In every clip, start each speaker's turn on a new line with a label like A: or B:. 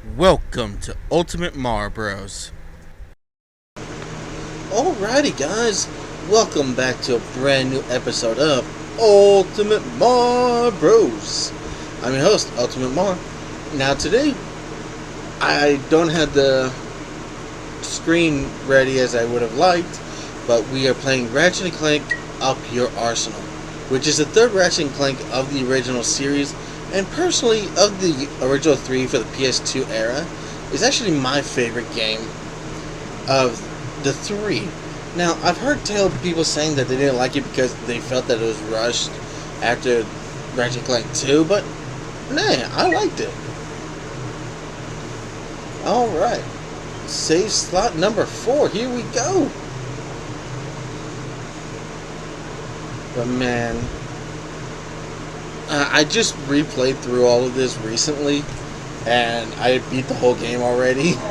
A: Welcome to UltimateMarBro's. Alrighty guys, welcome back to a brand new episode of UltimateMarBro's. I'm your host, UltimateMar. Now today, I don't have the screen ready as I would have liked, but we are playing Ratchet & Clank Up Your Arsenal, which is the third Ratchet & Clank of the original series, and personally, of the original 3 for the PS2 era, is actually my favorite game of the 3. Now, I've heard tell people saying that they didn't like it because they felt that it was rushed after Ratchet & Clank 2, but nah, I liked it. Alright, save slot number 4, here we go. But man, I just replayed through all of this recently, and I beat the whole game already.
B: My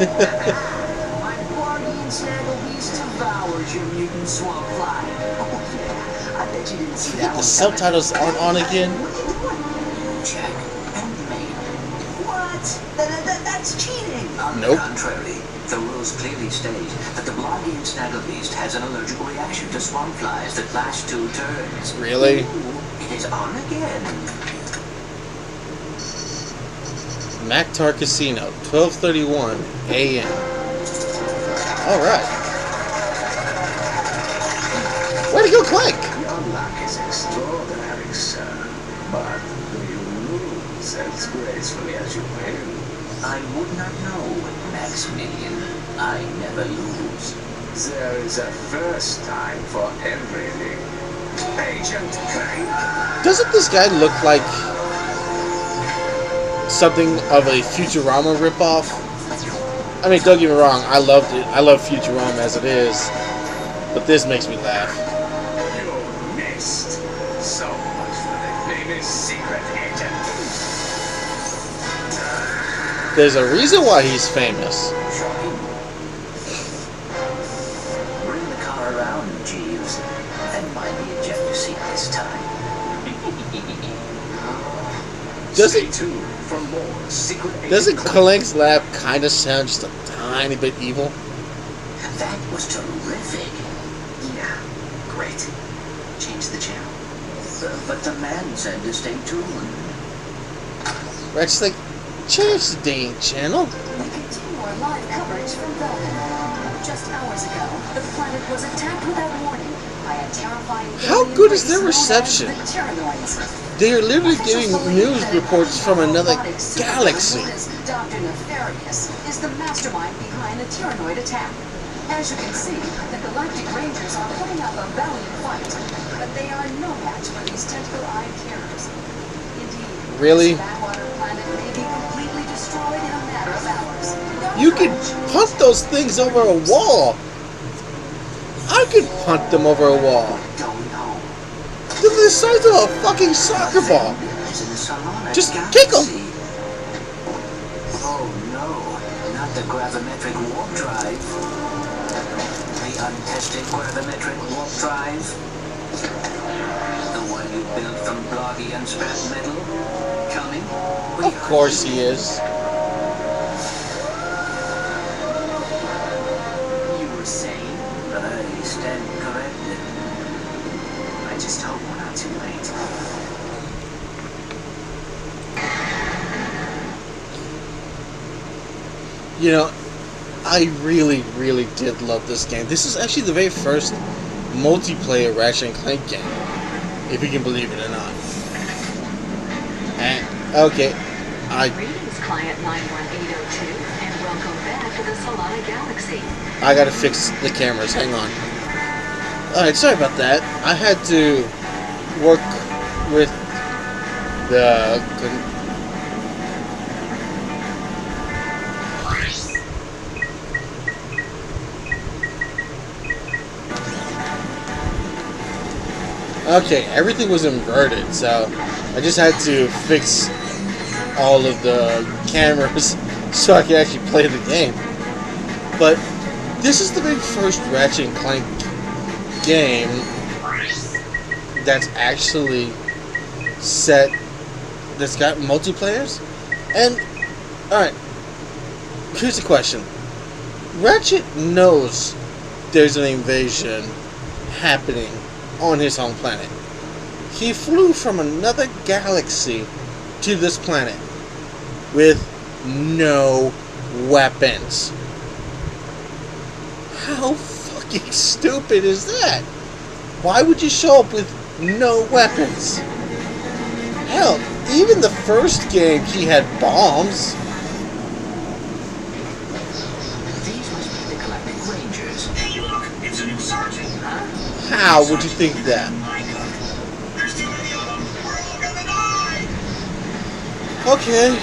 B: guardian snagglebeast devours your mutant swamp fly. Oh yeah, I bet you didn't see that
A: The
B: one
A: subtitles aren't on again.
B: Check and mail. What? That's cheating. On the
A: Nope.
B: contrary, the rules clearly state that the guardian snagglebeast has an allergic reaction to swamp flies that last 2 turns.
A: Really?
B: Ooh, it is on again.
A: Mactar Casino, 12:31 a.m. Alright. Way to go, Clank!
C: Your luck is extraordinary, sir. But you lose as gracefully as you win.
B: I would not know, Maximilian. I never lose.
C: There is a first time for everything. Agent Clank.
A: Doesn't this guy look like something of a Futurama ripoff? I mean, don't get me wrong, I loved it. I love Futurama as it is. But this makes me laugh.
C: You missed. So much for the famous secret agent.
A: There's a reason why he's famous.
B: Shocking. Bring the car around, Jeeves. And mind the ejector seat this time.
C: Stay tuned for more secret agent.
A: Doesn't Clank's laugh kind of sound just a tiny bit evil?
B: That was terrific.
C: Yeah, great.
B: Change the channel. But the man said to stay tuned.
A: Ratchet's like, change the dang channel.
D: We continue our live coverage from Belgium. Just hours ago, the planet was attacked without warning by a terrifying
A: How
D: alien
A: good is
D: race
A: their
D: known as
A: reception?
D: the Tyrannoids.
A: They are literally giving news reports from another galaxy.
D: Dr. Nefarious is the mastermind behind the Tyrannoid attack. As you can see, the Galactic Rangers are putting up a valiant fight, but they are no match for these tentacle-eyed terrors. Indeed,
A: Really?
D: this backwater planet may be completely destroyed in a matter of hours.
A: You can punt those things over a wall. I could punt them over a wall.
B: Going home.
A: They're the size of a fucking soccer ball.
B: Is in the salon at
A: Just
B: Galaxy.
A: kick 'em.
B: Oh no, not the gravimetric warp drive. The untested gravimetric warp drive. The one you built from bloggy and scrap metal. Coming?
A: Of course he is.
B: You were saying? I stand corrected. I just hope we're not too late.
A: You know, I really, really did love this game. This is actually the very first multiplayer Ratchet & Clank game, if you can believe it or not. And, okay,
D: Greetings, Client 91802, and welcome back to the Solana Galaxy.
A: I gotta fix the cameras, hang on. Alright, sorry about that. I had to work with the... Okay, everything was inverted, so I just had to fix all of the cameras so I could actually play the game. But this is the very first Ratchet & Clank game that's actually set, that's got multiplayers. And, alright, here's the question. Ratchet knows there's an invasion happening on his home planet. He flew from another galaxy to this planet with no weapons. How fucking stupid is that? Why would you show up with no weapons? Hell, even the first game he had bombs.
B: These must be the Galactic Rangers.
C: Hey, look, it's a new sergeant.
A: How would you think that?
C: There's too many of them. We're all gonna die.
A: Okay.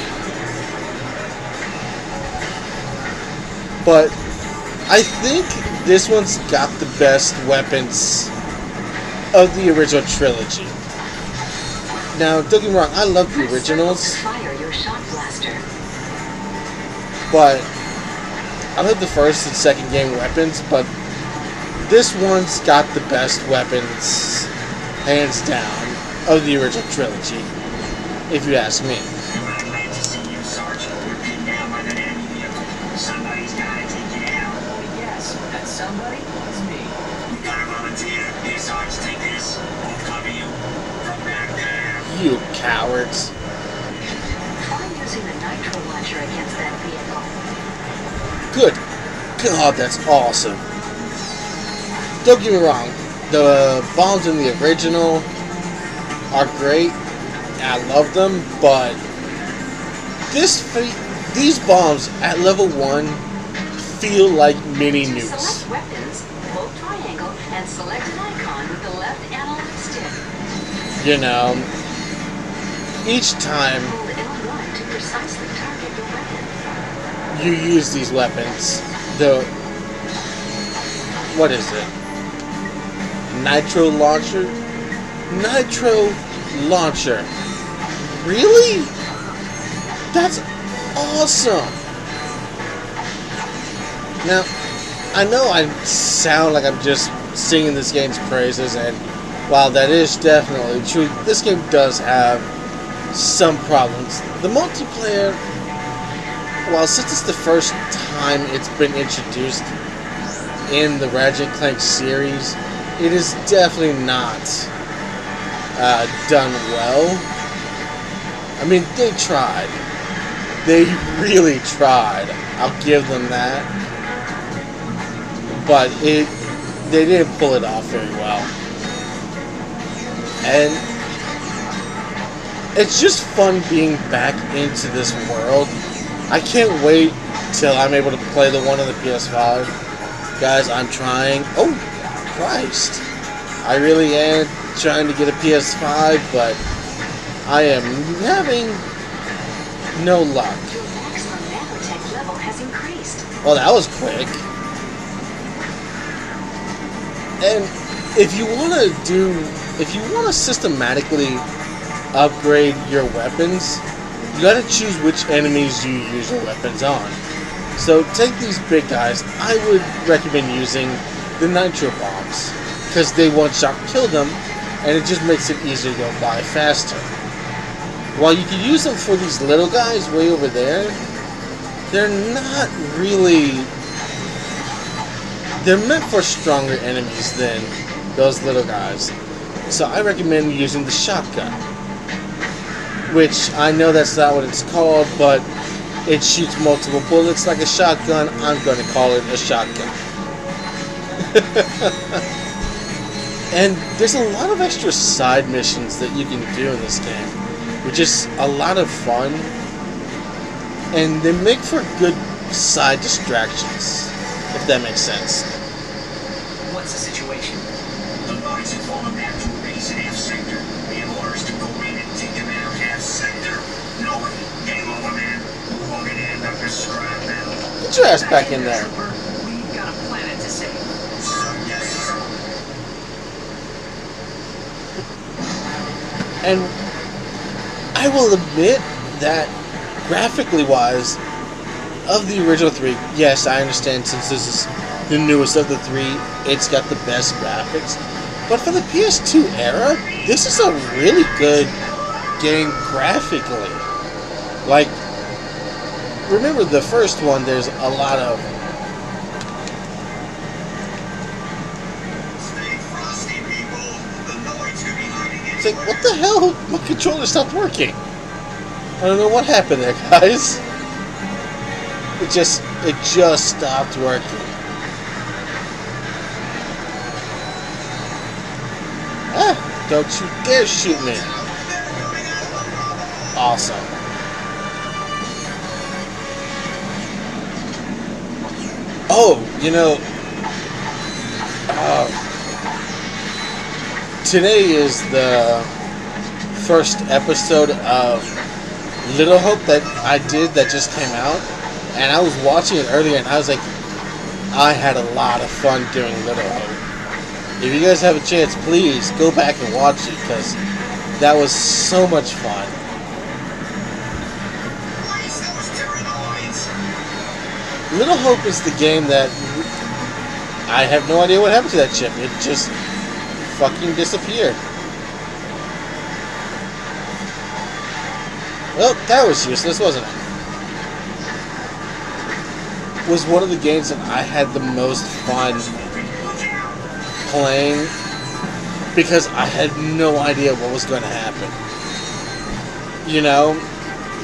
A: But I think this one's got the best weapons of the original trilogy. Now, don't get me wrong, I love the originals,
D: Fire your shot blaster.
A: but I love the first and second game weapons, but this one's got the best weapons, hands down, of the original trilogy, if you ask me.
C: I'm glad to see you, Sergeant. We're pinned down by that enemy vehicle. Somebody's gotta take it out.
B: Yes, that somebody was me.
C: You gotta volunteer. Here, Sarge, take this. We'll cover you from back there.
A: You cowards.
D: Try using the nitro launcher against that vehicle.
A: Good God, that's awesome. Don't get me wrong, the bombs in the original are great. I love them, but these bombs at level 1 feel like mini
D: To
A: nukes.
D: select weapons, hold triangle and select an icon with the left analog stick.
A: You know, each time
D: Hold L1 to precisely target your weapon.
A: you use these weapons, what is it? Nitro launcher? Nitro launcher. Really? That's awesome. Now, I know I sound like I'm just singing this game's praises, and while that is definitely true, this game does have some problems. The multiplayer, well, since it's the first time it's been introduced in the Ratchet & Clank series, it is definitely not done well. I mean, they tried. They really tried. I'll give them that. But they didn't pull it off very well. And it's just fun being back into this world. I can't wait till I'm able to play the one on the PS5. Guys, I'm trying. Oh, Christ. I really am trying to get a PS5, but I am having no luck.
D: Your maximum nanotech level has increased.
A: Well, that was quick. And if you want to systematically upgrade your weapons, you gotta choose which enemies you use your weapons on. So take these big guys. I would recommend using the nitro bombs, because they one-shot kill them, and it just makes it easier to go by faster. While you can use them for these little guys way over there, they're not really... They're meant for stronger enemies than those little guys. So I recommend using the shotgun, which I know that's not what it's called, but it shoots multiple bullets like a shotgun. I'm going to call it a shotgun. And there's a lot of extra side missions that you can do in this game, which is a lot of fun, and they make for good side distractions, if that makes sense.
B: What's the situation?
C: The boys have fallen back to a base in F sector. We have orders to go in and take them out F sector. No way. Game over, man. We're gonna end up a scrap battle.
A: Get your ass back in there.
B: We've got a planet to save.
C: Yes, sir.
A: And I will admit that graphically wise, of the original 3, yes, I understand since this is the newest of the 3, it's got the best graphics. But for the PS2 era, this is a really good game graphically. Like remember the first one, there's a lot of...
C: Stay frosty, people. The noise could be hiding in.
A: It's like, what the hell? My controller stopped working. I don't know what happened there, guys. It just stopped working. Ah, don't you dare shoot me. Awesome. Oh, you know, today is the first episode of Little Hope that I did that just came out, and I was watching it earlier, and I was like, I had a lot of fun doing Little Hope. If you guys have a chance, please go back and watch it, because that was so much fun. Little Hope is the game that I have no idea what happened to that chip. It just fucking disappeared. Well, that was useless, wasn't it? Was one of the games that I had the most fun playing because I had no idea what was going to happen. You know,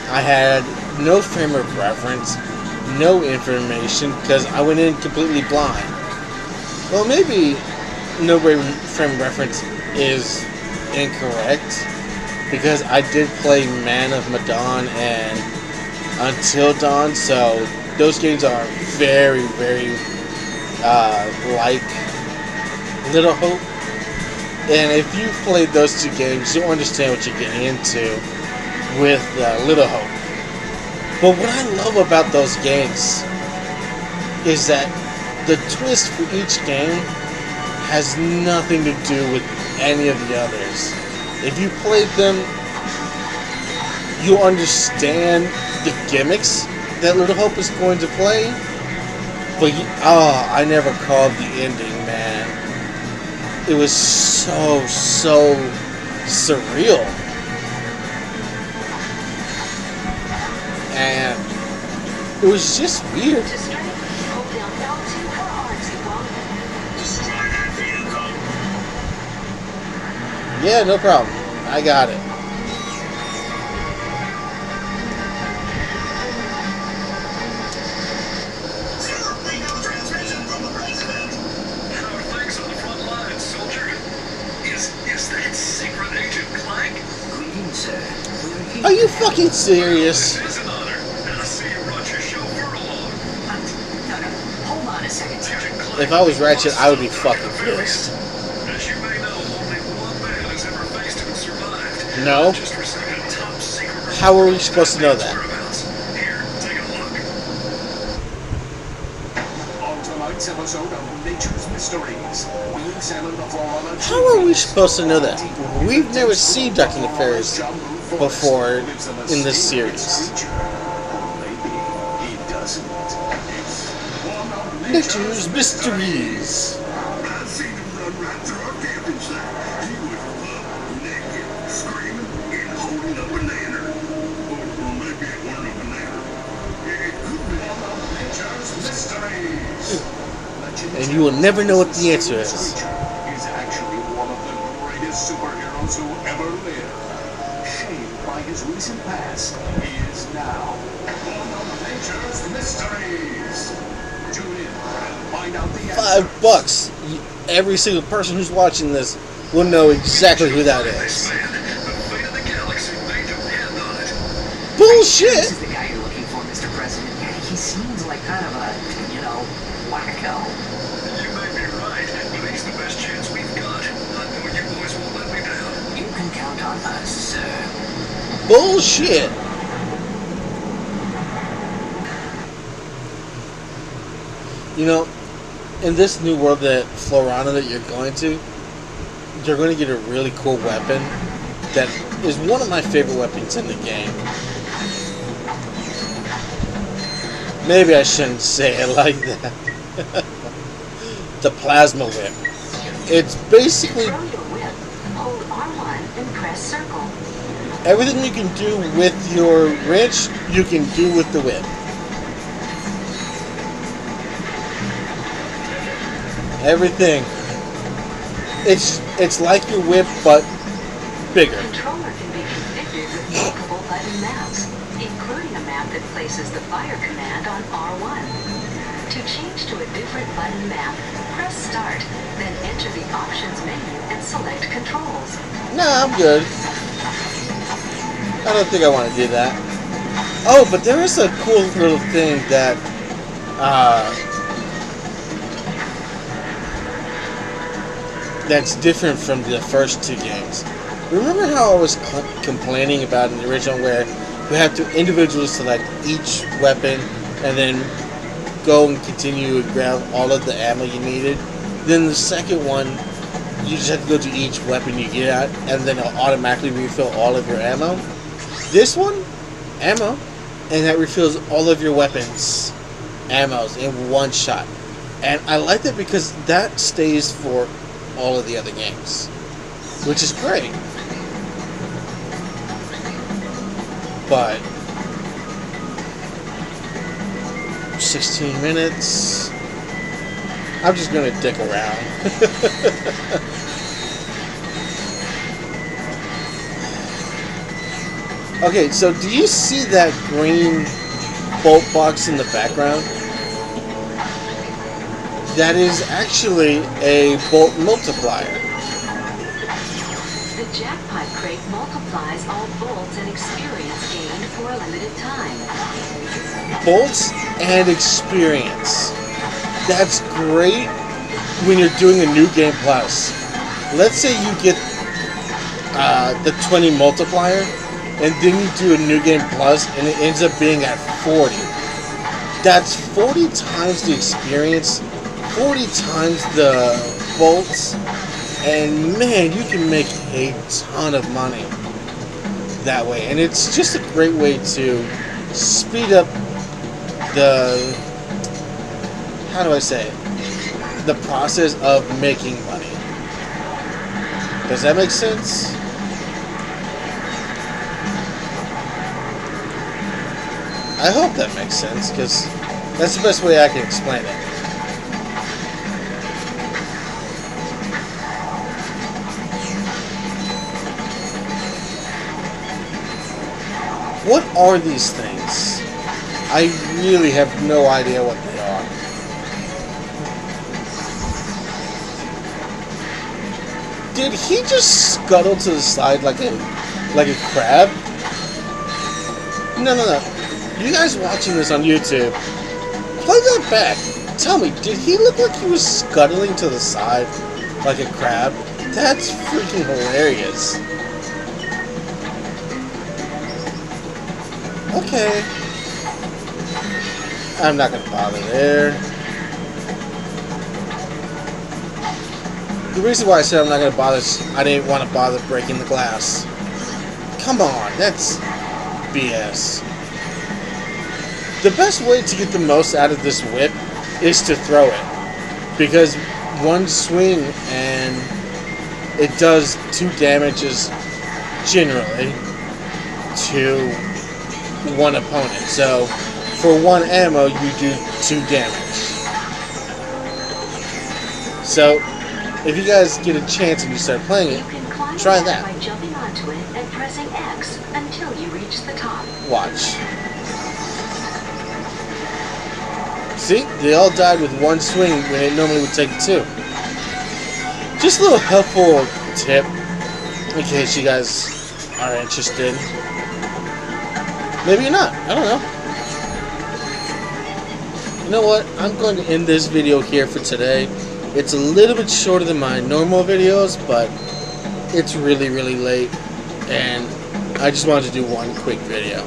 A: I had no frame of reference, no information, because I went in completely blind. Well, maybe no frame of reference is incorrect, because I did play Man of Medan and Until Dawn, so those games are very, very like Little Hope. And if you've played those two games, you'll understand what you're getting into with Little Hope. But what I love about those games is that the twist for each game has nothing to do with any of the others. If you played them, you'll understand the gimmicks that Little Hope is going to play. But I never called the ending, man. It was so surreal. And it was just weird. Yeah, no problem. I got it.
C: Sir, we have a transmission from the president.
E: How are things on the front lines, soldier? Is that secret agent Clank?
B: Greetings, sir. We're here.
A: Are you fucking serious?
E: It is an honor. And I see you brought your chauffeur along.
D: No, hold on a second, sir.
E: Agent Clank
A: If I was Ratchet, I would be
E: was
A: fucking pissed.
E: As you may know, only one man has ever faced and survived.
A: No?
E: Just received a top secret
A: How are we supposed to know that?
E: whereabouts. Here, take a look.
C: On tonight's episode of Nature's Mysteries, we examine the flora and
A: How are we supposed to know that? We've never seen Ducking Affairs before in this series.
C: Maybe he doesn't. It's one of
A: Nature's Mysteries.
C: I seen him run right through our camping site. He was buck naked, screaming, and holding a banana. Or maybe it wasn't a banana. It could be one of Nature's Mysteries.
A: And you will never know what the answer is.
C: He's actually one of the greatest superheroes who ever lived. Shaped by his recent past, he is now one of Nature's Mysteries. Tune in and find out the answer.
A: $5. Every single person who's watching this will know exactly who that is.
E: Man, the fate of the galaxy may depend on it.
B: This
A: Bullshit!
B: is the guy you're looking for, Mr. President. He seems like kind of a, wacko.
E: You may be right, but he's the best chance we've got. I know you boys won't let me down.
B: You can count on us, sir.
A: Bullshit! You know, in this new world that Florana that you're going to get a really cool weapon that is one of my favorite weapons in the game. Maybe I shouldn't say it like that. The plasma whip. It's basically
D: Throw your whip. Hold R1 and press circle.
A: everything you can do with your wrench, you can do with the whip. Everything. It's like your whip, but bigger.
D: The controller can be configured with multiple button maps, including a map that places the fire command on R1. To change to a different button map, press Start, then enter the Options menu and select Controls.
A: Nah, I'm good. I don't think I want to do that. Oh, but there is a cool little thing that that's different from the first two games. Remember how I was complaining about in the original where you have to individually select each weapon and then go and continue to grab all of the ammo you needed? Then the second one, you just have to go to each weapon you get at and then it'll automatically refill all of your ammo. This one, ammo, and that refills all of your weapons, ammos in one shot. And I like that because that stays for all of the other games, which is great. But 16 minutes, I'm just gonna dick around. Okay, so do you see that green bolt box in the background? That is actually a bolt multiplier.
D: The jackpot crate multiplies all bolts and experience gained for a limited time.
A: Bolts and experience. That's great when you're doing a new game plus. Let's say you get the 20 multiplier and then you do a new game plus and it ends up being at 40. That's 40 times the experience, 40 times the bolts, and man, you can make a ton of money that way. And it's just a great way to speed up the, how do I say it, the process of making money. Does that make sense? I hope that makes sense, because that's the best way I can explain it. What are these things? I really have no idea what they are. Did he just scuttle to the side like a crab? No. You guys watching this on YouTube, play that back. Tell me, did he look like he was scuttling to the side like a crab? That's freaking hilarious. Okay. I'm not gonna bother there. The reason why I said I'm not gonna bother is I didn't want to bother breaking the glass. Come on, that's BS. The best way to get the most out of this whip is to throw it. Because one swing and it does 2 damages generally to one opponent. So for 1 ammo you do 2 damage. So if you guys get a chance and you start playing it, try that.
D: By jumping onto it and pressing X until you reach the top.
A: Watch. See? They all died with 1 swing when it normally would take 2. Just a little helpful tip in case you guys are interested. Maybe you're not. I don't know. You know what? I'm going to end this video here for today. It's a little bit shorter than my normal videos, but it's really, really late. And I just wanted to do one quick video.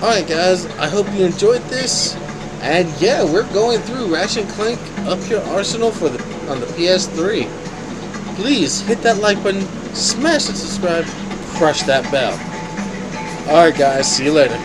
A: Alright guys, I hope you enjoyed this. And yeah, we're going through Ratchet and Clank Up Your Arsenal on the PS3. Please hit that like button, smash the subscribe, crush that bell. Alright guys, see you later.